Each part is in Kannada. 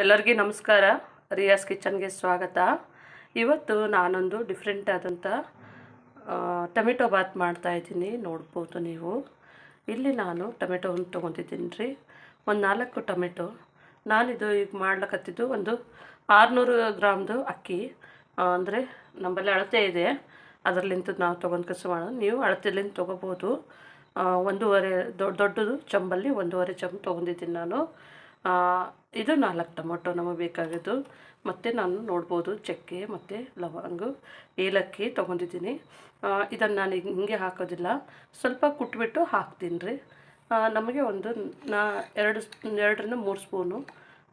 ಎಲ್ಲರಿಗೂ ನಮಸ್ಕಾರ. ರಿಯಾಸ್ ಕಿಚನ್ಗೆ ಸ್ವಾಗತ. ಇವತ್ತು ನಾನೊಂದು ಡಿಫ್ರೆಂಟ್ ಆದಂಥ ಟೊಮೆಟೊ ಬಾತ್ ಮಾಡ್ತಾಯಿದ್ದೀನಿ. ನೋಡ್ಬೋದು ನೀವು ಇಲ್ಲಿ ನಾನು ಟೊಮೆಟೊವನ್ನು ತೊಗೊತಿದ್ದೀನಿ ರೀ. ಒಂದು 4 ಟೊಮೆಟೊ. ನಾನಿದು ಈಗ ಮಾಡ್ಲಿಕ್ಕತ್ತಿದ್ದು ಒಂದು 600 ಗ್ರಾಮ್ದು ಅಕ್ಕಿ, ಅಂದರೆ ನಮ್ಮಲ್ಲಿ ಅಳತೆ ಇದೆ, ಅದರಲ್ಲಿಂದ ನಾವು ತೊಗೊಂಡು ಕೆಲಸ ಮಾಡೋದು. ನೀವು ಅಳತೆಲಿಂದ ತೊಗೋಬೋದು. ಒಂದೂವರೆ ದೊಡ್ಡದು ಚಂಬಲ್ಲಿ 1.5 ಚಂಬು ತೊಗೊಂಡಿದ್ದೀನಿ ನಾನು. ಇದು 4 ಟೊಮೊಟೊ ನಮಗೆ ಬೇಕಾಗಿದ್ದು. ಮತ್ತು ನಾನು ನೋಡ್ಬೋದು ಚಕ್ಕೆ ಮತ್ತು ಲವಂಗ, ಏಲಕ್ಕಿ ತೊಗೊಂಡಿದ್ದೀನಿ. ಇದನ್ನು ನಾನು ಹಿಂಗೆ ಹಾಕೋದಿಲ್ಲ, ಸ್ವಲ್ಪ ಕುಟ್ಬಿಟ್ಟು ಹಾಕ್ತೀನಿ ರೀ. ನಮಗೆ ಒಂದು 2ರಿಂದ 3 ಸ್ಪೂನು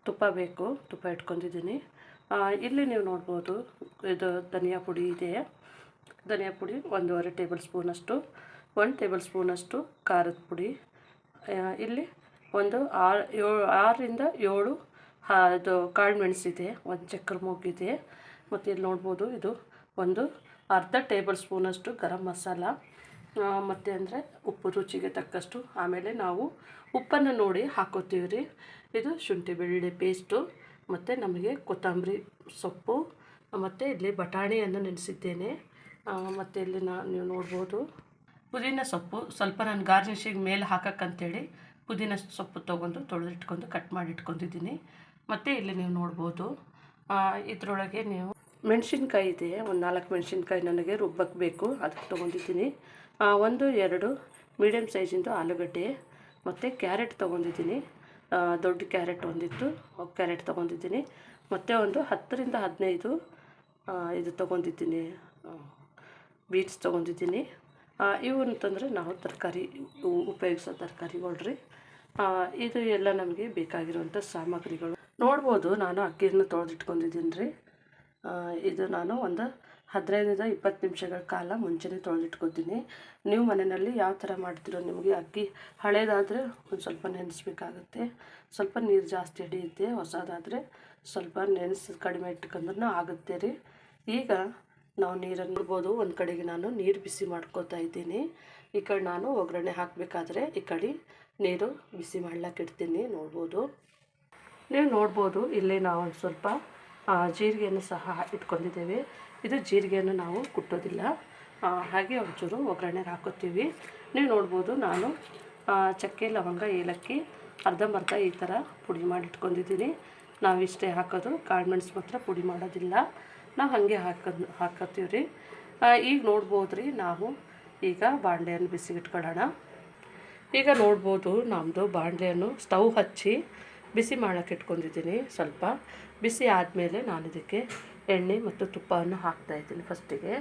ತುಪ್ಪ ಬೇಕು. ತುಪ್ಪ ಇಟ್ಕೊಂಡಿದ್ದೀನಿ. ಇಲ್ಲಿ ನೀವು ನೋಡ್ಬೋದು ಇದು ಧನಿಯಾ ಪುಡಿ ಇದೆ. ಧನಿಯಾ ಪುಡಿ 1.5 ಟೇಬಲ್ ಸ್ಪೂನಷ್ಟು, 1 ಟೇಬಲ್ ಸ್ಪೂನಷ್ಟು ಖಾರದ ಪುಡಿ. ಇಲ್ಲಿ ಒಂದು 6ರಿಂದ 7 ಇದು ಕಾಳು ಮೆಣಸಿದೆ, ಒಂದು ಚಕ್ರ ಮೊಗ್ಗಿದೆ. ಮತ್ತು ಇಲ್ಲಿ ನೋಡ್ಬೋದು ಇದು ಒಂದು ಅರ್ಧ ಟೇಬಲ್ ಸ್ಪೂನಷ್ಟು ಗರಂ ಮಸಾಲ, ಮತ್ತು ಅಂದರೆ ಉಪ್ಪು ರುಚಿಗೆ ತಕ್ಕಷ್ಟು. ಆಮೇಲೆ ನಾವು ಉಪ್ಪನ್ನು ನೋಡಿ ಹಾಕೋತೀವಿ ರೀ. ಇದು ಶುಂಠಿ ಬೆಳ್ಳುಳ್ಳಿ ಪೇಸ್ಟು, ಮತ್ತು ನಮಗೆ ಕೊತ್ತಂಬರಿ ಸೊಪ್ಪು, ಮತ್ತು ಇಲ್ಲಿ ಬಟಾಣಿಯನ್ನು ನೆನೆಸಿದ್ದೇನೆ. ಮತ್ತು ಇಲ್ಲಿ ನೀವು ನೋಡ್ಬೋದು ಪುದೀನ ಸೊಪ್ಪು ಸ್ವಲ್ಪ ನಾನು ಗಾರ್ನಿಷಿಗೆ ಮೇಲೆ ಹಾಕೋಕ್ಕಂತೇಳಿ ಪುದೀನ ಸೊಪ್ಪು ತೊಗೊಂಡು ತೊಳೆದಿಟ್ಕೊಂಡು ಕಟ್ ಮಾಡಿ ಇಟ್ಕೊಂಡಿದ್ದೀನಿ. ಮತ್ತು ಇಲ್ಲಿ ನೀವು ನೋಡ್ಬೋದು ಇದರೊಳಗೆ ನೀವು ಮೆಣಸಿನ್ಕಾಯಿ ಇದೆ, ಒಂದು 4 ಮೆಣಸಿನ್ಕಾಯಿ ನನಗೆ ರುಬ್ಬಕ್ಕೆ ಬೇಕು, ಅದಕ್ಕೆ ತೊಗೊಂಡಿದ್ದೀನಿ. 1-2 ಮೀಡಿಯಮ್ ಸೈಜಿಂದು ಆಲೂಗಡ್ಡೆ, ಮತ್ತು ಕ್ಯಾರೆಟ್ ತೊಗೊಂಡಿದ್ದೀನಿ. ದೊಡ್ಡ ಕ್ಯಾರೆಟ್ ಒಂದಿತ್ತು, ಕ್ಯಾರೆಟ್ ತೊಗೊಂಡಿದ್ದೀನಿ. ಮತ್ತು ಒಂದು 10ರಿಂದ 15 ಇದು ತೊಗೊಂಡಿದ್ದೀನಿ, ಬೀನ್ಸ್ ತೊಗೊಂಡಿದ್ದೀನಿ. ಇವು ಅಂತಂದರೆ ನಾವು ತರಕಾರಿ ಉಪಯೋಗಿಸೋ ತರಕಾರಿಗಳು ರೀ. ಇದು ಎಲ್ಲ ನಮಗೆ ಬೇಕಾಗಿರುವಂಥ ಸಾಮಗ್ರಿಗಳು. ನೋಡ್ಬೋದು ನಾನು ಅಕ್ಕಿಯನ್ನು ತೊಳೆದಿಟ್ಕೊಂಡಿದ್ದೀನಿ ರೀ. ಇದು ನಾನು ಒಂದು 15ರಿಂದ 20 ನಿಮಿಷಗಳ ಕಾಲ ಮುಂಚೆನೇ ತೊಳೆದಿಟ್ಕೊತೀನಿ. ನೀವು ಮನೆಯಲ್ಲಿ ಯಾವ ಥರ ಮಾಡ್ತೀರೋ, ನಿಮಗೆ ಅಕ್ಕಿ ಹಳೇದಾದರೆ ಒಂದು ಸ್ವಲ್ಪ ನೆನೆಸ್ಬೇಕಾಗುತ್ತೆ, ಸ್ವಲ್ಪ ನೀರು ಜಾಸ್ತಿ ಹಿಡಿಯುತ್ತೆ. ಹೊಸದಾದರೆ ಸ್ವಲ್ಪ ನೆನೆಸಿ ಕಡಿಮೆ ಇಟ್ಕೊಂಡ್ರೂ ಆಗುತ್ತೆ ರೀ. ಈಗ ನಾವು ನೀರನ್ನು ನೋಡ್ಬೋದು, ಒಂದು ಕಡೆಗೆ ನಾನು ನೀರು ಬಿಸಿ ಮಾಡ್ಕೋತಾ ಇದ್ದೀನಿ. ಈ ಕಡೆ ನಾನು ಒಗ್ಗರಣೆ ಹಾಕಬೇಕಾದ್ರೆ ಈ ಕಡೆ ನೀರು ಬಿಸಿ ಮಾಡ್ಲಿಕ್ಕೆ ಇಡ್ತೀನಿ. ನೋಡ್ಬೋದು, ನೀವು ನೋಡ್ಬೋದು ಇಲ್ಲಿ ನಾವು ಒಂದು ಸ್ವಲ್ಪ ಜೀರಿಗೆಯನ್ನು ಸಹ ಇಟ್ಕೊಂಡಿದ್ದೇವೆ. ಇದು ಜೀರಿಗೆಯನ್ನು ನಾವು ಕುಟ್ಟೋದಿಲ್ಲ, ಹಾಗೆ ಒಂಚೂರು ಒಗ್ಗರಣೆಗೆ ಹಾಕೋತೀವಿ. ನೀವು ನೋಡ್ಬೋದು ನಾನು ಚಕ್ಕೆ ಲವಂಗ ಏಲಕ್ಕಿ ಅರ್ಧಂಬರ್ಧ ಈ ಥರ ಪುಡಿ ಮಾಡಿ ಇಟ್ಕೊಂಡಿದ್ದೀನಿ. ನಾವು ಇಷ್ಟೇ ಹಾಕೋದು, ಕಾಳು ಮೆಣಸು ಮಾತ್ರ ಪುಡಿ ಮಾಡೋದಿಲ್ಲ, ನಾವು ಹಾಗೆ ಹಾಕೋತೀವಿ ರೀ. ಈಗ ನೋಡ್ಬೋದು ರೀ, ನಾವು ಈಗ ಬಾಣಲೆಯನ್ನು ಬಿಸಿಗಿಟ್ಕೊಳ್ಳೋಣ. ಈಗ ನೋಡ್ಬೋದು ನಮ್ಮದು ಬಾಣಲೆಯನ್ನು ಸ್ಟವ್ ಹಚ್ಚಿ ಬಿಸಿ ಮಾಡೋಕ್ಕೆ ಇಟ್ಕೊಂಡಿದ್ದೀನಿ. ಸ್ವಲ್ಪ ಬಿಸಿ ಆದಮೇಲೆ ನಾನು ಇದಕ್ಕೆ ಎಣ್ಣೆ ಮತ್ತು ತುಪ್ಪವನ್ನು ಹಾಕ್ತಾಯಿದ್ದೀನಿ ಫಸ್ಟಿಗೆ.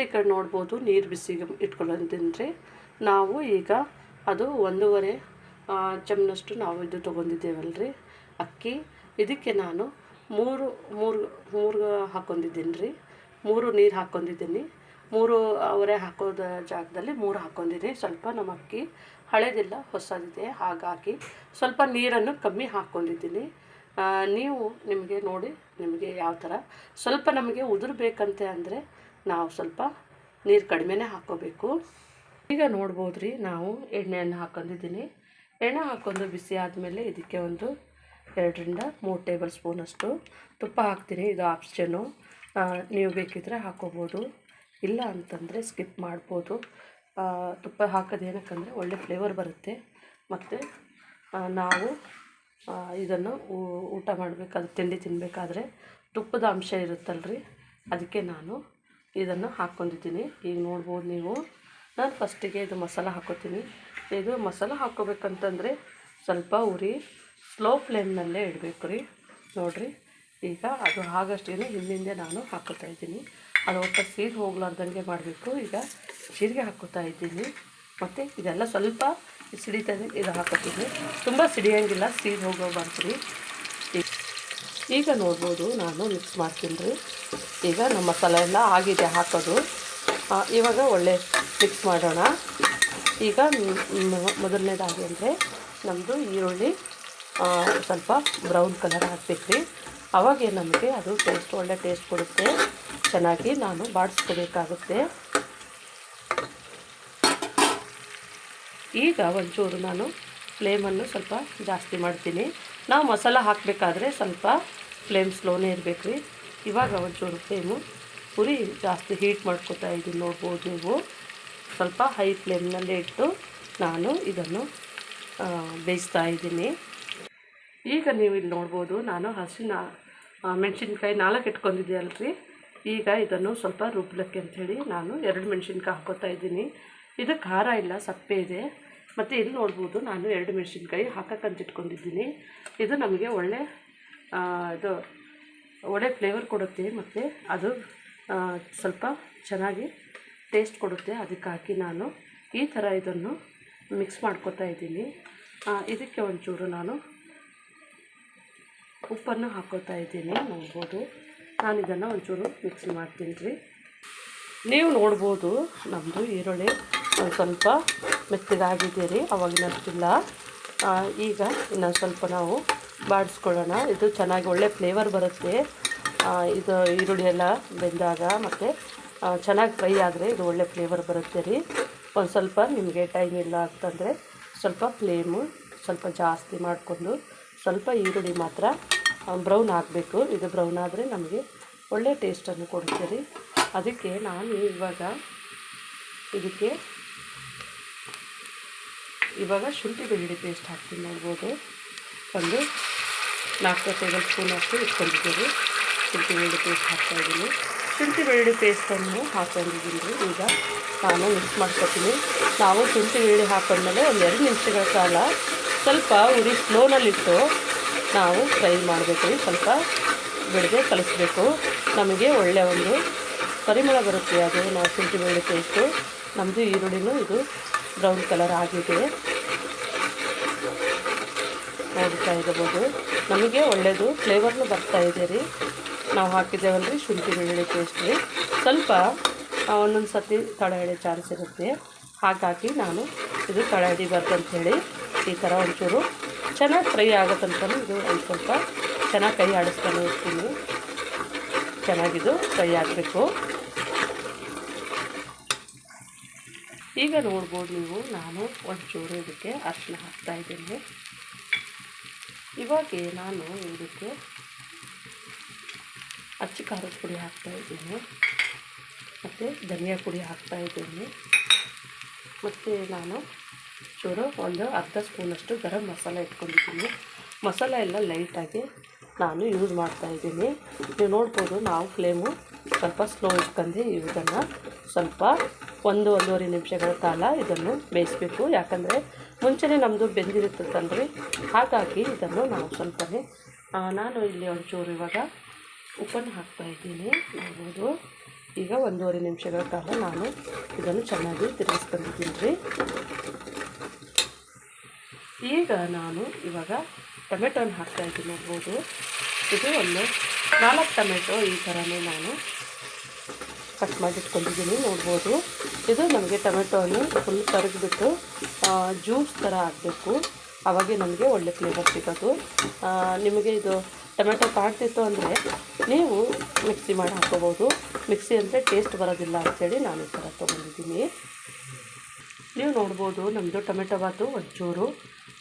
ಈ ಕಡೆ ನೋಡ್ಬೋದು ನೀರು ಬಿಸಿಗೆ ಇಟ್ಕೊಳ್ಳೋದಿದ್ದೀನಿ ರೀ. ನಾವು ಈಗ ಅದು 1.5 ಚಮಚನಷ್ಟು ನಾವು ಇದು ತೊಗೊಂಡಿದ್ದೇವಲ್ಲ ರೀ ಅಕ್ಕಿ, ಇದಕ್ಕೆ ನಾನು ಮೂರು ಹಾಕ್ಕೊಂಡಿದ್ದೀನಿ ರೀ. 3 ನೀರು ಹಾಕ್ಕೊಂಡಿದ್ದೀನಿ. 3 ಹಾಕೋದ ಜಾಗದಲ್ಲಿ 3 ಹಾಕ್ಕೊಂಡಿದ್ದೀನಿ. ಸ್ವಲ್ಪ ನಮ್ಮ ಅಕ್ಕಿ ಹಳೇದಿಲ್ಲ, ಹೊಸದಿದೆ, ಹಾಗಾಗಿ ಸ್ವಲ್ಪ ನೀರನ್ನು ಕಮ್ಮಿ ಹಾಕ್ಕೊಂಡಿದ್ದೀನಿ. ನೀವು ನಿಮಗೆ ನೋಡಿ, ನಿಮಗೆ ಯಾವ ಥರ ಸ್ವಲ್ಪ ನಮಗೆ ಉದುರಬೇಕಂತೆ ಅಂದರೆ ನಾವು ಸ್ವಲ್ಪ ನೀರು ಕಡಿಮೆನೇ ಹಾಕ್ಕೋಬೇಕು. ಈಗ ನೋಡ್ಬೋದು ರೀ, ನಾವು ಎಣ್ಣೆಯನ್ನು ಹಾಕ್ಕೊಂಡಿದ್ದೀನಿ. ಎಣ್ಣೆ ಹಾಕ್ಕೊಂಡು ಬಿಸಿ ಆದಮೇಲೆ ಇದಕ್ಕೆ ಒಂದು 2ರಿಂದ 3 ಟೇಬಲ್ ಸ್ಪೂನಷ್ಟು ತುಪ್ಪ ಹಾಕ್ತೀನಿ. ಇದು ಆಪ್ಷನ್ನು, ನೀವು ಬೇಕಿದ್ದರೆ ಹಾಕ್ಕೋಬೋದು, ಇಲ್ಲ ಅಂತಂದರೆ ಸ್ಕಿಪ್ ಮಾಡ್ಬೋದು. ತುಪ್ಪ ಹಾಕೋದು ಏನಕ್ಕಂದರೆ ಒಳ್ಳೆ ಫ್ಲೇವರ್ ಬರುತ್ತೆ. ಮತ್ತು ನಾವು ಇದನ್ನು ಊಟ ಮಾಡಬೇಕಾದ್ರೆ, ತಿಂಡಿ ತಿನ್ನಬೇಕಾದ್ರೆ ತುಪ್ಪದ ಅಂಶ ಇರುತ್ತಲ್ರಿ, ಅದಕ್ಕೆ ನಾನು ಇದನ್ನು ಹಾಕ್ಕೊಂಡಿದ್ದೀನಿ. ಈಗ ನೋಡ್ಬೋದು ನೀವು, ನಾನು ಫಸ್ಟಿಗೆ ಇದು ಮಸಾಲ ಹಾಕ್ಕೋತೀನಿ. ಇದು ಮಸಾಲ ಹಾಕ್ಕೋಬೇಕಂತಂದರೆ ಸ್ವಲ್ಪ ಉರಿ ಸ್ಲೋ ಫ್ಲೇಮ್ನಲ್ಲೇ ಇಡಬೇಕು ರೀ. ನೋಡಿರಿ, ಈಗ ಅದು ಆಗಷ್ಟೇ ಹಿಂದೆ ನಾನು ಹಾಕ್ಕೋತಾ ಇದ್ದೀನಿ. ಅದು ಒಟ್ಟು ಸೀದು ಹೋಗ್ಲಾರ್ದಂಗೆ ಮಾಡಬೇಕು. ಈಗ ಜೀರಿಗೆ ಹಾಕ್ಕೋತಾ ಇದ್ದೀನಿ. ಮತ್ತು ಇದೆಲ್ಲ ಸ್ವಲ್ಪ ಸಿಡಿತಾನೆ ಇದು ಹಾಕೋತೀನಿ, ತುಂಬ ಸಿಡಿಯೋಂಗಿಲ್ಲ, ಸೀದು ಹೋಗೋಬಾರ್ದು ರೀ. ಈಗ ನೋಡ್ಬೋದು ನಾನು ಮಿಕ್ಸ್ ಮಾಡ್ತೀನಿ ರೀ. ಈಗ ನಮ್ಮ ಮಸಾಲೆ ಎಲ್ಲ ಆಗಿದೆ ಹಾಕೋದು. ಇವಾಗ ಒಳ್ಳೆ ಮಿಕ್ಸ್ ಮಾಡೋಣ. ಈಗ ಮೊದಲನೇದಾಗಿ ಅಂದರೆ ನಮ್ಮದು ಈರುಳ್ಳಿ ಸ್ವಲ್ಪ ಬ್ರೌನ್ ಕಲರ್ ಹಾಕ್ಬೇಕು ರೀ. ಅವಾಗೇ ನಮಗೆ ಅದು ಟೇಸ್ಟ್ ಒಳ್ಳೆ ಟೇಸ್ಟ್ ಕೊಡುತ್ತೆ. ಚೆನ್ನಾಗಿ ನಾನು ಬಾಡಿಸ್ಕೋಬೇಕಾಗುತ್ತೆ. ಈಗ ಒಂಚೂರು ನಾನು ಫ್ಲೇಮನ್ನು ಸ್ವಲ್ಪ ಜಾಸ್ತಿ ಮಾಡ್ತೀನಿ. ನಾವು ಮಸಾಲ ಹಾಕಬೇಕಾದ್ರೆ ಸ್ವಲ್ಪ ಫ್ಲೇಮ್ ಸ್ಲೋನೇ ಇರಬೇಕು ರೀ. ಇವಾಗ ಒಂಚೂರು ಫ್ಲೇಮು ಉರಿ ಜಾಸ್ತಿ ಹೀಟ್ ಮಾಡ್ಕೊತಾ ಇದ್ದೀನಿ, ನೋಡ್ಬೋದು ನೀವು. ಸ್ವಲ್ಪ ಹೈ ಫ್ಲೇಮ್ನಲ್ಲೇ ಇಟ್ಟು ನಾನು ಇದನ್ನು ಬೇಯಿಸ್ತಾ ಇದ್ದೀನಿ. ಈಗ ನೀವು ಇಲ್ಲಿ ನೋಡ್ಬೋದು, ನಾನು ಹಸಿನ ಮೆಣಸಿನ್ಕಾಯಿ 4 ಇಟ್ಕೊಂಡಿದ್ದೆ ಅಲ್ರಿ. ಈಗ ಇದನ್ನು ಸ್ವಲ್ಪ ರುಬ್ಲಕ್ಕೆ ಅಂಥೇಳಿ ನಾನು 2 ಮೆಣಸಿನ್ಕಾಯಿ ಹಾಕೋತಾ ಇದ್ದೀನಿ. ಇದು ಖಾರ ಇಲ್ಲ, ಸಪ್ಪೆ ಇದೆ. ಮತ್ತು ಇಲ್ಲಿ ನೋಡ್ಬೋದು, ನಾನು 2 ಮೆಣಸಿನ್ಕಾಯಿ ಹಾಕಕ್ಕಂತ ಇಟ್ಕೊಂಡಿದ್ದೀನಿ. ಇದು ನಮಗೆ ಒಳ್ಳೆ ಫ್ಲೇವರ್ ಕೊಡುತ್ತೆ, ಮತ್ತು ಅದು ಸ್ವಲ್ಪ ಚೆನ್ನಾಗಿ ಟೇಸ್ಟ್ ಕೊಡುತ್ತೆ. ಅದಕ್ಕೆ ಹಾಕಿ ನಾನು ಈ ಥರ ಇದನ್ನು ಮಿಕ್ಸ್ ಮಾಡ್ಕೊತಾ ಇದ್ದೀನಿ. ಇದಕ್ಕೆ ಒಂಚೂರು ನಾನು ಉಪ್ಪನ್ನು ಹಾಕೋತಾ ಇದ್ದೀನಿ, ನೋಡ್ಬೋದು. ನಾನು ಇದನ್ನು ಒಂಚೂರು ಮಿಕ್ಸ್ ಮಾಡ್ತೀನಿ ರೀ. ನೀವು ನೋಡ್ಬೋದು, ನಮ್ಮದು ಈರುಳ್ಳಿ ಒಂದು ಸ್ವಲ್ಪ ಮೆತ್ತಗಾಗಿದೆ ರೀ, ಅವಾಗಿನಷ್ಟಿಲ್ಲ. ಈಗ ಇನ್ನೊಂದು ಸ್ವಲ್ಪ ನಾವು ಬಾಡಿಸ್ಕೊಳ್ಳೋಣ. ಇದು ಚೆನ್ನಾಗಿ ಒಳ್ಳೆ ಫ್ಲೇವರ್ ಬರುತ್ತೆ. ಇದು ಈರುಳ್ಳಿ ಎಲ್ಲ ಬೆಂದಾಗ ಮತ್ತು ಚೆನ್ನಾಗಿ ಫ್ರೈ ಆದರೆ ಇದು ಒಳ್ಳೆ ಫ್ಲೇವರ್ ಬರುತ್ತೆ ರೀ. ಒಂದು ಸ್ವಲ್ಪ ನಿಮಗೆ ಟೈಮ್ ಇಲ್ಲ ಅಂತಂದರೆ ಸ್ವಲ್ಪ ಫ್ಲೇಮು ಸ್ವಲ್ಪ ಜಾಸ್ತಿ ಮಾಡಿಕೊಂಡು ಸ್ವಲ್ಪ ಈರುಳ್ಳಿ ಮಾತ್ರ ಬ್ರೌನ್ ಆಗಬೇಕು. ಇದು ಬ್ರೌನ್ ಆದರೆ ನಮಗೆ ಒಳ್ಳೆ ಟೇಸ್ಟನ್ನು ಕೊಡುತ್ತೆ ರೀ. ಅದಕ್ಕೆ ನಾನು ಇವಾಗ ಶುಂಠಿ ಬೆಳ್ಳುಳ್ಳಿ ಪೇಸ್ಟ್ ಹಾಕ್ತೀನಿ, ನೋಡ್ಬೋದು. ಒಂದು 4 ಟೇಬಲ್ ಸ್ಪೂನ್ ಅಷ್ಟು ಇಟ್ಕೊಂಡಿದ್ದೀವಿ. ಶುಂಠಿ ಬೆಳ್ಳುಳ್ಳಿ ಪೇಸ್ಟ್ ಹಾಕ್ತಾಯಿದ್ದೀನಿ. ಶುಂಠಿ ಬೆಳ್ಳುಳ್ಳಿ ಪೇಸ್ಟನ್ನು ಹಾಕ್ಕೊಂಡಿದ್ದೀನಿ ರೀ. ಈಗ ನಾನು ಮಿಕ್ಸ್ ಮಾಡ್ಕೊತೀನಿ. ನಾವು ಶುಂಠಿ ಬೆಳ್ಳುಳ್ಳಿ ಹಾಕೊಂಡ್ಮೇಲೆ ಒಂದು 2 ನಿಮಿಷಗಳ ಕಾಲ ಸ್ವಲ್ಪ ಉರಿ ಸ್ಲೋನಲ್ಲಿಟ್ಟು ನಾವು ಫ್ರೈ ಮಾಡಬೇಕು ರೀ. ಸ್ವಲ್ಪ ಬೆಳೆದೇ ಕಲಿಸ್ಬೇಕು. ನಮಗೆ ಒಳ್ಳೆಯ ಒಂದು ಪರಿಮಳ ಬರುತ್ತೆ. ಅದು ನಾವು ಶುಂಠಿ ಬೆಳ್ಳುಳ್ಳಿ ಪೇಸ್ಟು, ನಮ್ಮದು ಈರುಳ್ಳಿನೂ ಇದು ಬ್ರೌನ್ ಕಲರ್ ಆಗಿದೆ, ನೋಡ್ತಾ ಇರ್ಬೋದು. ನಮಗೆ ಒಳ್ಳೆಯದು ಫ್ಲೇವರ್ನು ಬರ್ತಾಯಿದೆ ರೀ. ನಾವು ಹಾಕಿದ್ದೇವಲ್ರಿ ಶುಂಠಿ ಬೆಳ್ಳುಳ್ಳಿ ಪೇಸ್ಟ್ ರೀ. ಸ್ವಲ್ಪ ಒಂದೊಂದು ಸರ್ತಿ ತಳ ಎಳೆ ಚಾನ್ಸ್ ಇರುತ್ತೆ. ಹಾಗಾಗಿ ನಾನು ಇದು ತಳ ಹಿಡಿಬಾರ್ದು ಅಂಥೇಳಿ ಈ ಥರ ಒಂಚೂರು ಚೆನ್ನಾಗಿ ಫ್ರೈ ಆಗುತ್ತಂತಲೂ ಇದು ಒಂದು ಸ್ವಲ್ಪ ಚೆನ್ನಾಗಿ ಕೈ ಆಡಿಸ್ತಾನೆ ಇರ್ತೀನಿ. ಚೆನ್ನಾಗಿದು ಫ್ರೈ ಆಗಬೇಕು. ಈಗ ನೋಡ್ಬೋದು ನೀವು, ನಾನು ಒಂಚೂರು ಇದಕ್ಕೆ ಅರಿಶಿನ ಹಾಕ್ತಾಯಿದ್ದೀನಿ. ಇವಾಗ ನಾನು ಇದಕ್ಕೆ ಅಚ್ಚ ಖಾರದ ಪುಡಿ ಹಾಕ್ತಾಯಿದ್ದೀನಿ, ಮತ್ತು ಧನಿಯಾ ಪುಡಿ ಹಾಕ್ತಾಯಿದ್ದೀನಿ, ಮತ್ತು ನಾನು ಚೂರು ಒಂದು ಅರ್ಧ ಸ್ಪೂನಷ್ಟು ಗರಂ ಮಸಾಲ ಇಟ್ಕೊಂಡಿದ್ದೀನಿ. ಮಸಾಲ ಎಲ್ಲ ಲೈಟಾಗಿ ನಾನು ಯೂಸ್ ಮಾಡ್ತಾಯಿದ್ದೀನಿ. ನೀವು ನೋಡ್ಬೋದು, ನಾವು ಫ್ಲೇಮು ಸ್ವಲ್ಪ ಸ್ಲೋ ಇಟ್ಕೊಂಡು ಇದನ್ನು ಸ್ವಲ್ಪ 1-1.5 ನಿಮಿಷಗಳ ಕಾಲ ಇದನ್ನು ಬೇಯಿಸಬೇಕು. ಯಾಕಂದರೆ ಮುಂಚೆನೇ ನಮ್ಮದು ಬೆಂದಿರುತ್ತಲ್ರಿ, ಹಾಗಾಗಿ ಇದನ್ನು ನಾವು ಸ್ವಲ್ಪನೇ ನಾನು ಇಲ್ಲಿ ಒಂಚೂರು ಇವಾಗ ಉಪ್ಪನ್ನು ಹಾಕ್ತಾಯಿದ್ದೀನಿ, ನೋಡ್ಬೋದು. ಈಗ 1.5 ನಿಮಿಷಗಳ ಕಾಲ ನಾನು ಇದನ್ನು ಚೆನ್ನಾಗಿ ತಿರುಗಿಸ್ಕೊಂಡಿದ್ದೀನಿ ರೀ. ಈಗ ನಾನು ಇವಾಗ ಟೊಮೆಟೊನ ಹಾಕ್ತಾಯಿದ್ದೀನಿ, ನೋಡ್ಬೋದು. ಇದು ಒಂದು 4 ಟೊಮೆಟೊ ಈ ಥರನೇ ನಾನು ಕಟ್ ಮಾಡಿಟ್ಕೊಂಡಿದ್ದೀನಿ, ನೋಡ್ಬೋದು. ಇದು ನಮಗೆ ಟೊಮೆಟೊವನ್ನು ಫುಲ್ ಕರಗಿಬಿಟ್ಟು ಜ್ಯೂಸ್ ಥರ ಆಗಬೇಕು, ಆವಾಗೇ ನಮಗೆ ಒಳ್ಳೆ ಫ್ಲೇವರ್ ಸಿಗೋದು. ನಿಮಗೆ ಇದು ಟೊಮೆಟೊ ಕಾಡ್ತಿತ್ತು ಅಂದರೆ ನೀವು ಮಿಕ್ಸಿ ಮಾಡಿ ಹಾಕ್ಕೋಬೋದು. ಮಿಕ್ಸಿ ಅಂದರೆ ಟೇಸ್ಟ್ ಬರೋದಿಲ್ಲ ಅಂಥೇಳಿ ನಾನು ಈ ಥರ ತೊಗೊಂಡಿದ್ದೀನಿ. ನೀವು ನೋಡ್ಬೋದು, ನಮ್ಮದು ಟೊಮೆಟೊ ಬಾತು ಒಂಚೂರು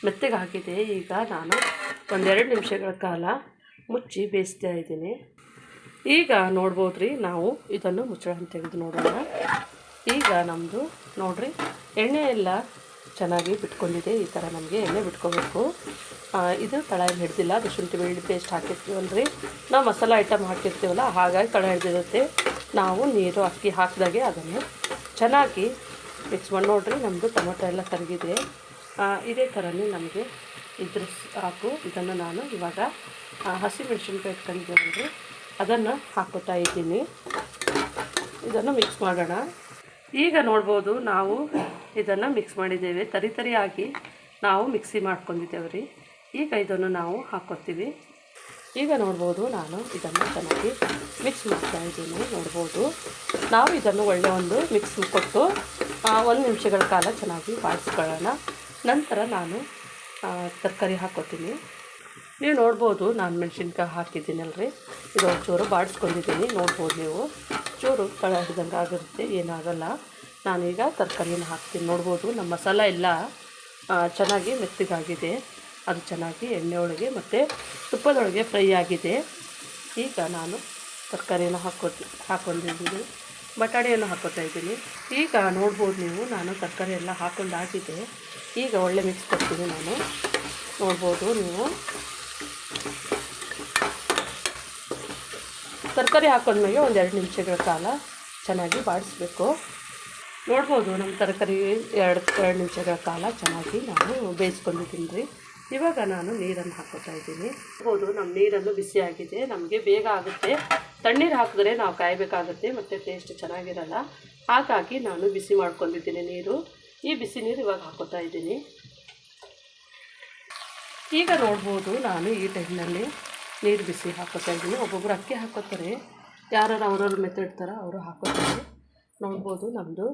ಮೆತ್ತಗೆ ಹಾಕಿದೆ. ಈಗ ನಾನು 1-2 ನಿಮಿಷಗಳ ಕಾಲ ಮುಚ್ಚಿ ಬೇಯಿಸ್ತಾ ಇದ್ದೀನಿ. ಈಗ ನೋಡ್ಬೋದು ರೀ, ನಾವು ಇದನ್ನು ಮುಚ್ಚಳ ತೆಗೆದು ನೋಡೋಣ. ಈಗ ನಮ್ಮದು ನೋಡಿರಿ, ಎಣ್ಣೆ ಎಲ್ಲ ಚೆನ್ನಾಗಿ ಬಿಟ್ಕೊಂಡಿದೆ. ಈ ಥರ ನಮಗೆ ಎಣ್ಣೆ ಬಿಟ್ಕೋಬೇಕು. ಇದು ತಳ ಹಿಡ್ದಿಲ್ಲ, ಅದು ಶುಂಠಿ ಬೆಳ್ಳುಳ್ಳಿ ಪೇಸ್ಟ್ ಹಾಕಿರ್ತೀವಲ್ರಿ, ನಾವು ಮಸಾಲ ಐಟಮ್ ಹಾಕಿರ್ತೀವಲ್ಲ, ಹಾಗಾಗಿ ತಳ ಹಿಡ್ದಿರುತ್ತೆ. ನಾವು ನೀರು ಅಕ್ಕಿ ಹಾಕಿದಾಗೆ ಅದನ್ನು ಚೆನ್ನಾಗಿ ಮಿಕ್ಸ್ ಮಾಡಿ ನೋಡಿರಿ. ನಮ್ಮದು ಟೊಮೆಟೊ ಎಲ್ಲ ಕರಗಿದೆ. ಇದೇ ಥರನೇ ನಮಗೆ ಇದ್ರ ಸಾಕು. ಇದನ್ನು ನಾನು ಇವಾಗ ಹಸಿಮೆಣಸಿನ್ಕಾಯಿ ಇಟ್ಕೊಂಡಿದ್ದೀವಲ್ರಿ, ಅದನ್ನು ಹಾಕೋತಾ ಇದ್ದೀನಿ. ಇದನ್ನು ಮಿಕ್ಸ್ ಮಾಡೋಣ. ಈಗ ನೋಡ್ಬೋದು, ನಾವು ಇದನ್ನು ಮಿಕ್ಸ್ ಮಾಡಿದ್ದೇವೆ. ತರಿಯಾಗಿ ನಾವು ಮಿಕ್ಸಿ ಮಾಡ್ಕೊಂಡಿದ್ದೇವೆ ರೀ. ಈಗ ಇದನ್ನು ನಾವು ಹಾಕ್ಕೊತೀವಿ. ಈಗ ನೋಡ್ಬೋದು, ನಾನು ಇದನ್ನು ಚೆನ್ನಾಗಿ ಮಿಕ್ಸ್ ಮಾಡ್ತಾಯಿದ್ದೀನಿ, ನೋಡ್ಬೋದು. ನಾವು ಇದನ್ನು ಒಳ್ಳೆಯ ಒಂದು ಮಿಕ್ಸ್ ಕೊಟ್ಟು 1 ನಿಮಿಷಗಳ ಕಾಲ ಚೆನ್ನಾಗಿ ಬಾಡಿಸ್ಕೊಳ್ಳೋಣ. ನಂತರ ನಾನು ತರಕಾರಿ ಹಾಕ್ಕೊತೀನಿ. ನೀವು ನೋಡ್ಬೋದು, ನಾನು ಮೆಣಸಿನ್ಕಾಯಿ ಹಾಕಿದ್ದೀನಲ್ರಿ, ಇದು ಒಂಚೂರು ಬಾಡಿಸ್ಕೊಂಡಿದ್ದೀನಿ, ನೋಡ್ಬೋದು ನೀವು. ಚೂರು ತಳ ಹಿಡ್ದಂಗೆ ಆಗಿರುತ್ತೆ, ಏನಾಗಲ್ಲ. ನಾನೀಗ ತರಕಾರಿನ ಹಾಕ್ತೀನಿ. ನೋಡ್ಬೋದು, ನಮ್ಮ ಮಸಾಲ ಎಲ್ಲ ಚೆನ್ನಾಗಿ ಮೆತ್ತಗಾಗಿದೆ. ಅದು ಚೆನ್ನಾಗಿ ಎಣ್ಣೆ ಒಳಗೆ ಮತ್ತು ತುಪ್ಪದೊಳಗೆ ಫ್ರೈ ಆಗಿದೆ. ಈಗ ನಾನು ತರಕಾರಿಯನ್ನು ಹಾಕ್ಕೊಂಡಿದ್ದೀನಿ, ಬಟಾಣಿಯನ್ನು ಹಾಕ್ಕೊತಾ ಇದ್ದೀನಿ. ಈಗ ನೋಡ್ಬೋದು ನೀವು, ನಾನು ತರಕಾರಿ ಎಲ್ಲ ಹಾಕ್ಕೊಂಡಾಗಿದೆ. ಈಗ ಒಳ್ಳೆ ಮಿಕ್ಸ್ ಕೊಡ್ತೀನಿ ನಾನು. ನೋಡ್ಬೋದು ನೀವು, ತರಕಾರಿ ಹಾಕೊಂಡ್ಮೇಲೆ ಒಂದು 2 ನಿಮಿಷಗಳ ಕಾಲ ಚೆನ್ನಾಗಿ ಬಾಡಿಸ್ಬೇಕು. ನೋಡ್ಬೋದು ನಮ್ಮ ತರಕಾರಿ 2 ನಿಮಿಷಗಳ ಕಾಲ ಚೆನ್ನಾಗಿ ನಾನು ಬೇಯಿಸ್ಕೊಂಡಿದ್ದೀನಿ ರೀ. ಇವಾಗ ನಾನು ನೀರನ್ನು ಹಾಕ್ಕೊತಾ ಇದ್ದೀನಿ. ನೋಡ್ಬೋದು ನಮ್ಮ ನೀರನ್ನು ಬಿಸಿಯಾಗಿದೆ, ನಮಗೆ ಬೇಗ ಆಗುತ್ತೆ. ತಣ್ಣೀರು ಹಾಕಿದ್ರೆ ನಾವು ಕಾಯಬೇಕಾಗುತ್ತೆ ಮತ್ತು ಟೇಸ್ಟ್ ಚೆನ್ನಾಗಿರಲ್ಲ. ಹಾಗಾಗಿ ನಾನು ಬಿಸಿ ಮಾಡ್ಕೊಂಡಿದ್ದೀನಿ ನೀರು. ಈ ಬಿಸಿ ನೀರು ಇವಾಗ ಹಾಕ್ಕೊತಾ ಇದ್ದೀನಿ. ಈಗ ನೋಡ್ಬೋದು ನಾನು ಈ ಟೈಮ್ನಲ್ಲಿ ನೀರು ಬಿಸಿ ಹಾಕ್ಕೊತಾ ಇದ್ದೀನಿ. ಒಬ್ಬೊಬ್ಬರು ಅಕ್ಕಿ ಹಾಕ್ಕೋತಾರೆ, ಯಾರು ಅವ್ರವ್ರ ಮೆಥಡ್ ಥರ ಅವರು ಹಾಕ್ಕೋತಾರೆ. ನೋಡ್ಬೋದು ನಮ್ಮದು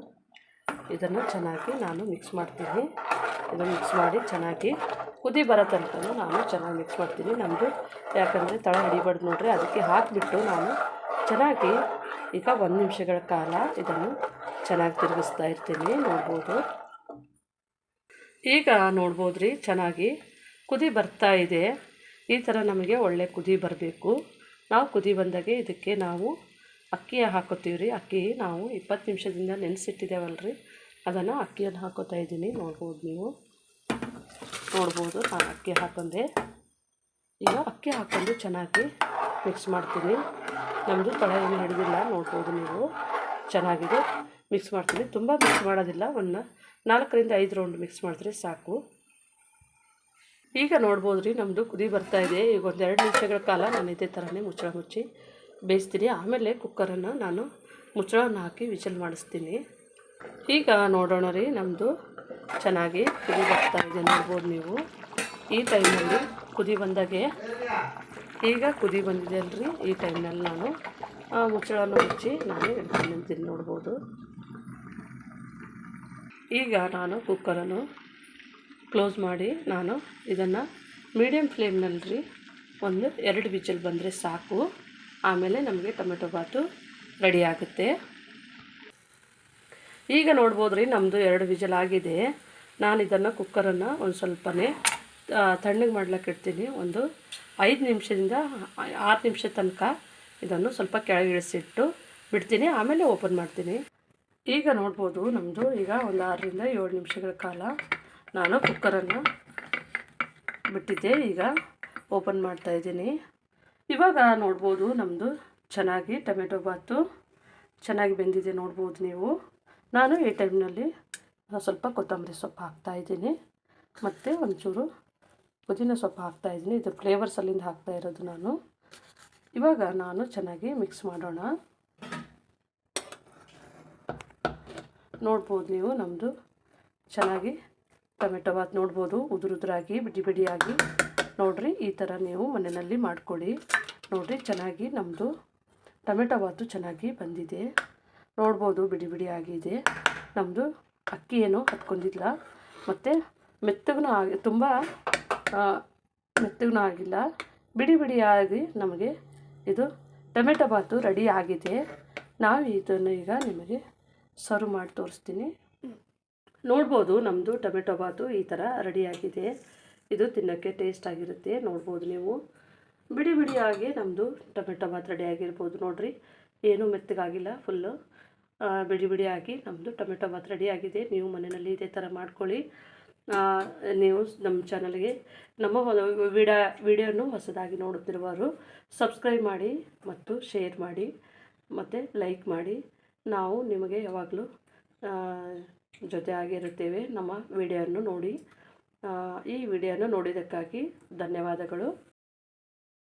ಇದನ್ನು ಚೆನ್ನಾಗಿ ನಾನು ಮಿಕ್ಸ್ ಮಾಡ್ತೀನಿ. ಇದನ್ನು ಮಿಕ್ಸ್ ಮಾಡಿ ಚೆನ್ನಾಗಿ ಕುದಿ ಬರೋ ತನಕ ನಾನು ಚೆನ್ನಾಗಿ ಮಿಕ್ಸ್ ಮಾಡ್ತೀನಿ. ನಮ್ಮದು ಯಾಕಂದರೆ ತಳ ಹಿಡಿಬಾರ್ದು ನೋಡ್ರಿ, ಅದಕ್ಕೆ ಹಾಕಿಬಿಟ್ಟು ನಾನು ಚೆನ್ನಾಗಿ ಈಗ 1 ನಿಮಿಷಗಳ ಕಾಲ ಇದನ್ನು ಚೆನ್ನಾಗಿ ತಿರುಗಿಸ್ತಾ ಇರ್ತೀನಿ. ನೋಡ್ಬೋದು, ಈಗ ನೋಡ್ಬೋದು ರೀ, ಚೆನ್ನಾಗಿ ಕುದಿ ಬರ್ತಾ ಇದೆ. ಈ ಥರ ನಮಗೆ ಒಳ್ಳೆ ಕುದಿ ಬರಬೇಕು. ನಾವು ಕುದಿ ಬಂದಾಗೆ ಇದಕ್ಕೆ ನಾವು ಅಕ್ಕಿ ಹಾಕೋತೀವಿ ರೀ. ಅಕ್ಕಿ ನಾವು 20 ನಿಮಿಷದಿಂದ ನೆನೆಸಿಟ್ಟಿದ್ದೇವಲ್ಲ ರೀ, ಅದನ್ನು ಅಕ್ಕಿಯನ್ನು ಹಾಕೋತಾ ಇದ್ದೀನಿ. ನೋಡ್ಬೋದು ನೀವು, ನೋಡ್ಬೋದು ನಾನು ಅಕ್ಕಿ ಹಾಕೊಂಡೆ. ಈಗ ಅಕ್ಕಿ ಹಾಕ್ಕೊಂಡು ಚೆನ್ನಾಗಿ ಮಿಕ್ಸ್ ಮಾಡ್ತೀನಿ. ನಮ್ಮದು ತಳ ಏನು ಹಿಡಿದಿಲ್ಲ, ನೋಡ್ಬೋದು ನೀವು, ಚೆನ್ನಾಗಿದೆ. ಮಿಕ್ಸ್ ಮಾಡ್ತೀನಿ, ತುಂಬ ಮಿಕ್ಸ್ ಮಾಡೋದಿಲ್ಲ, ಒಂದು 4 ರಿಂದ 5 ರೌಂಡ್ ಮಿಕ್ಸ್ ಮಾಡಿದ್ರೆ ಸಾಕು. ಈಗ ನೋಡ್ಬೋದು ರೀ, ನಮ್ಮದು ಕುದಿ ಬರ್ತಾಯಿದೆ. ಈಗ ಒಂದು 2 ನಿಮಿಷಗಳ ಕಾಲ ನಾನು ಇದೇ ಥರನೇ ಮುಚ್ಚಳ ಮುಚ್ಚಿ ಬೇಯಿಸ್ತೀನಿ. ಆಮೇಲೆ ಕುಕ್ಕರನ್ನು ನಾನು ಮುಚ್ಚಳವನ್ನು ಹಾಕಿ ವಿಷಲ್ ಮಾಡಿಸ್ತೀನಿ. ಈಗ ನೋಡೋಣ ರೀ, ನಮ್ಮದು ಚೆನ್ನಾಗಿ ಕುದಿ ಬರ್ತಾಯಿದೆ. ನೋಡ್ಬೋದು ನೀವು, ಈ ಟೈಮ್ನಲ್ಲಿ ಕುದಿ ಬಂದಾಗೆ, ಈಗ ಕುದಿ ಬಂದಿದೆ ಅಲ್ರಿ, ಈ ಟೈಮ್ನಲ್ಲಿ ನಾನು ಮುಚ್ಚಳವನ್ನು ಮುಚ್ಚಿ ನಾನು ಇಡ್ತೀನಿ. ನೋಡ್ಬೋದು, ಈಗ ನಾನು ಕುಕ್ಕರನ್ನು ಕ್ಲೋಸ್ ಮಾಡಿ ನಾನು ಇದನ್ನು ಮೀಡಿಯಮ್ ಫ್ಲೇಮ್ನಲ್ಲಿ ರೀ ಒಂದು 2 ವಿಜಲ್ ಬಂದರೆ ಸಾಕು. ಆಮೇಲೆ ನಮಗೆ ಟೊಮೆಟೊ ಬಾತು ರೆಡಿ ಆಗುತ್ತೆ. ಈಗ ನೋಡ್ಬೋದು ರೀ, ನಮ್ಮದು 2 ವಿಜಲ್ ಆಗಿದೆ. ನಾನು ಇದನ್ನು ಕುಕ್ಕರನ್ನು ಒಂದು ಸ್ವಲ್ಪನೇ ತಣ್ಣಗೆ ಮಾಡ್ಲಿಕ್ಕೆ ಇಡ್ತೀನಿ. ಒಂದು 5 ನಿಮಿಷದಿಂದ 6 ನಿಮಿಷ ತನಕ ಇದನ್ನು ಸ್ವಲ್ಪ ಕೆಳಗೆ ಇಳಿಸಿಟ್ಟು ಬಿಡ್ತೀನಿ, ಆಮೇಲೆ ಓಪನ್ ಮಾಡ್ತೀನಿ. ಈಗ ನೋಡ್ಬೋದು ನಮ್ಮದು ಈಗ ಒಂದು 6 ರಿಂದ 7 ನಿಮಿಷಗಳ ಕಾಲ ನಾನು ಕುಕ್ಕರನ್ನು ಬಿಟ್ಟಿದ್ದೆ. ಈಗ ಓಪನ್ ಮಾಡ್ತಾಯಿದ್ದೀನಿ. ಇವಾಗ ನೋಡ್ಬೋದು ನಮ್ಮದು ಚೆನ್ನಾಗಿ ಟೊಮೆಟೊ ಬಾತು ಚೆನ್ನಾಗಿ ಬೆಂದಿದೆ. ನೋಡ್ಬೋದು ನೀವು, ನಾನು ಈ ಟೈಮ್ನಲ್ಲಿ ಸ್ವಲ್ಪ ಕೊತ್ತಂಬರಿ ಸೊಪ್ಪು ಹಾಕ್ತಾಯಿದ್ದೀನಿ ಮತ್ತು ಒಂಚೂರು ಪುದೀನ ಸೊಪ್ಪು ಹಾಕ್ತಾಯಿದ್ದೀನಿ. ಇದು ಫ್ಲೇವರ್ಸ್ ಅಲ್ಲಿಂದ ಹಾಕ್ತಾ ಇರೋದು ನಾನು. ಇವಾಗ ನಾನು ಚೆನ್ನಾಗಿ ಮಿಕ್ಸ್ ಮಾಡೋಣ. ನೋಡ್ಬೋದು ನೀವು, ನಮ್ಮದು ಚೆನ್ನಾಗಿ ಟೊಮೆಟೊ ಬಾತ್ ನೋಡ್ಬೋದು, ಉದುರಾಗಿ ಬಿಡಿ ಬಿಡಿಯಾಗಿ. ನೋಡಿರಿ, ಈ ಥರ ನೀವು ಮನೆಯಲ್ಲಿ ಮಾಡಿಕೊಡಿ. ನೋಡಿರಿ, ಚೆನ್ನಾಗಿ ನಮ್ಮದು ಟೊಮೆಟೊ ಬಾತು ಚೆನ್ನಾಗಿ ಬಂದಿದೆ. ನೋಡ್ಬೋದು, ಬಿಡಿ ಬಿಡಿ ಆಗಿದೆ. ನಮ್ಮದು ಅಕ್ಕಿ ಏನೂ ಹತ್ಕೊಂಡಿಲ್ಲ ಮತ್ತು ಮೆತ್ತಗೂ ತುಂಬ ಮೆತ್ತಗೂ ಆಗಿಲ್ಲ, ಬಿಡಿ ಬಿಡಿಯಾಗಿ ನಮಗೆ ಇದು ಟೊಮೆಟೊ ಬಾತು ರೆಡಿ ಆಗಿದೆ. ನಾವು ಇದನ್ನು ಈಗ ನಿಮಗೆ ಸರ್ವ್ ಮಾಡಿ ತೋರಿಸ್ತೀನಿ. ನೋಡ್ಬೋದು ನಮ್ಮದು ಟೊಮೆಟೊ ಬಾತು ಈ ಥರ ರೆಡಿಯಾಗಿದೆ. ಇದು ತಿನ್ನೋಕ್ಕೆ ಟೇಸ್ಟ್ ಆಗಿರುತ್ತೆ. ನೋಡ್ಬೋದು ನೀವು, ಬಿಡಿ ಬಿಡಿಯಾಗಿ ನಮ್ಮದು ಟೊಮೆಟೊ ಬಾತ್ ರೆಡಿಯಾಗಿರ್ಬೋದು. ನೋಡಿರಿ, ಏನೂ ಮೆತ್ತಗಾಗಿಲ್ಲ, ಫುಲ್ಲು ಬಿಡಿ ಬಿಡಿಯಾಗಿ ನಮ್ಮದು ಟೊಮೆಟೊ ಬಾತ್ ರೆಡಿಯಾಗಿದೆ. ನೀವು ಮನೆಯಲ್ಲಿ ಇದೇ ಥರ ಮಾಡ್ಕೊಳ್ಳಿ. ನೀವು ನಮ್ಮ ಚಾನಲ್ಗೆ ನಮ್ಮ ವಿಡಿಯೋನು ಹೊಸದಾಗಿ ನೋಡುತ್ತಿರುವವರು ಸಬ್ಸ್ಕ್ರೈಬ್ ಮಾಡಿ ಮತ್ತು ಶೇರ್ ಮಾಡಿ ಮತ್ತು ಲೈಕ್ ಮಾಡಿ. ನಾವು ನಿಮಗೆ ಯಾವಾಗಲೂ ಜೊತೆ ಆಗಿರುತ್ತೇವೆ. ನಮ್ಮ ವಿಡಿಯೋವನ್ನು ನೋಡಿ. ಈ ವಿಡಿಯೋನ ನೋಡಿದ್ದಕ್ಕಾಗಿ ಧನ್ಯವಾದಗಳು.